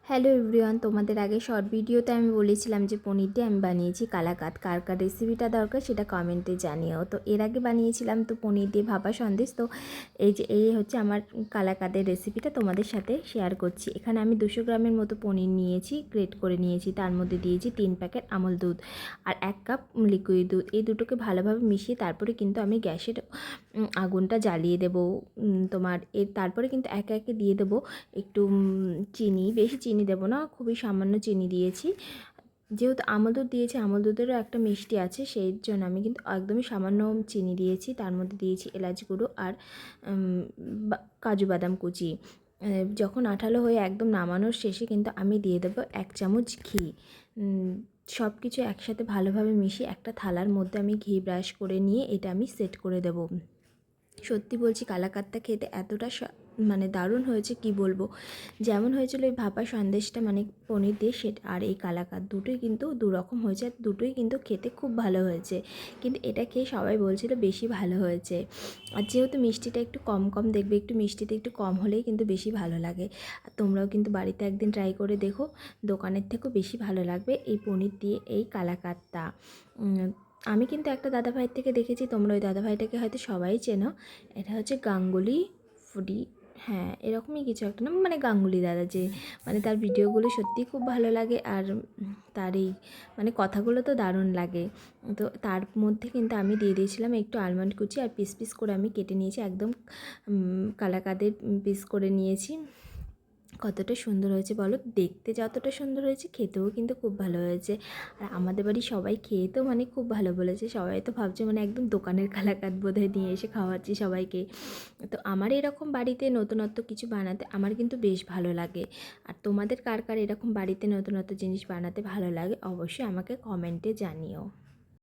Hello everyone, তোমাদের আগে short ভিডিওতে আমি বলেছিলাম যে পনির দিয়ে আমি বানিয়েছি কালাকাঁদ। কার কার রেসিপিটা দরকার সেটা কমেন্টে জানিও। তো এর আগে বানিয়েছিলাম তো পনির দিয়ে ভাপা সন্দেশ। তো এই হচ্ছে আমার কালাকাঁদের রেসিপিটা তোমাদের সাথে শেয়ার করছি। এখানে আমি 200 গ্রামের মতো পনির নিয়েছি, গ্রেট করে নিয়েছি। তার মধ্যে দিয়েছি 3 প্যাকেট আমল দুধ আর 1 কাপ লিকুইড দুধ। এই দুটোকে ভালোভাবে মিশিয়ে তারপরে কিন্তু আমি গ্যাসের আগুনটা জ্বালিয়ে দেবো। তারপরে কিন্তু একে একে দিয়ে দেবো একটু চিনি। বেশি চিনি দেবো না, খুবই সামান্য চিনি দিয়েছি। যেহেতু আমল দুধ দিয়েছি, আমল দুধেরও একটা মিষ্টি আছে, সেই জন্য আমি কিন্তু একদমই সামান্য চিনি দিয়েছি। তার মধ্যে দিয়েছি এলাচ গুঁড়ো আর কাজু বাদাম কুচি। যখন আঠালো হয়ে একদম নামানোর শেষে কিন্তু আমি দিয়ে দেবো 1 চামচ ঘি। সব কিছু একসাথে ভালোভাবে মিশিয়ে একটা থালার মধ্যে আমি ঘি ব্রাশ করে নিয়ে এটা আমি সেট করে দেবো। সত্যি বলছি, কালাকাঁদটা খেতে এতটা মানে দারুণ হয়েছে কি বলবো। যেমন হয়েছিল ওই ভাপা সন্দেশটা মানে পনির দিয়ে, সেটা আর এই কালাকাঁদ দুটোই কিন্তু দুরকম হয়েছে, দুটোই কিন্তু খেতে খুব ভালো হয়েছে। কিন্তু এটা খেয়ে সবাই বলছিল বেশি ভালো হয়েছে। আর যেহেতু মিষ্টিটা একটু কম কম দেখবে, একটু মিষ্টিতে একটু কম হলেই কিন্তু বেশি ভালো লাগে। আর তোমরাও কিন্তু বাড়িতে একদিন ট্রাই করে দেখো, দোকানের থেকেও বেশি ভালো লাগবে এই পনির দিয়ে এই কালাকাঁদটা। আমি কিন্তু একটা দাদাভাইয়ের থেকে দেখেছি, তোমরা ওই দাদাভাইটাকে হয়তো সবাই চেনো। এটা হচ্ছে গাঙ্গুলি ফুডি, হ্যাঁ এরকমই কিছু একটা নাম, মানে গাঙ্গুলি দাদা, যে মানে তার ভিডিওগুলো সত্যিই খুব ভালো লাগে। আর তার এই মানে কথাগুলো তো দারুণ লাগে। তো তার মধ্যে কিন্তু আমি দিয়ে দিয়েছিলাম একটু আলমন্ড কুচি, আর পিস পিস করে আমি কেটে নিয়েছি, একদম কালাকাঁদের পিস করে নিয়েছি। কতটা সুন্দর হয়েছে বলো, দেখতে যতটা সুন্দর হয়েছে খেতেও কিন্তু খুব ভালো হয়েছে। আর আমাদের বাড়ির সবাই খেয়ে তো মানে খুব ভালো বলেছে। সবাই তো ভাবছে মানে একদম দোকানের কালাকাঁদ বোধহয় নিয়ে এসে খাওয়াচ্ছি সবাইকে। তো আমার এরকম বাড়িতে নতুনত্ব কিছু বানাতে আমার কিন্তু বেশ ভালো লাগে। আর তোমাদের কার কার এরকম বাড়িতে নতুনত্ব জিনিস বানাতে ভালো লাগে অবশ্যই আমাকে কমেন্টে জানিও।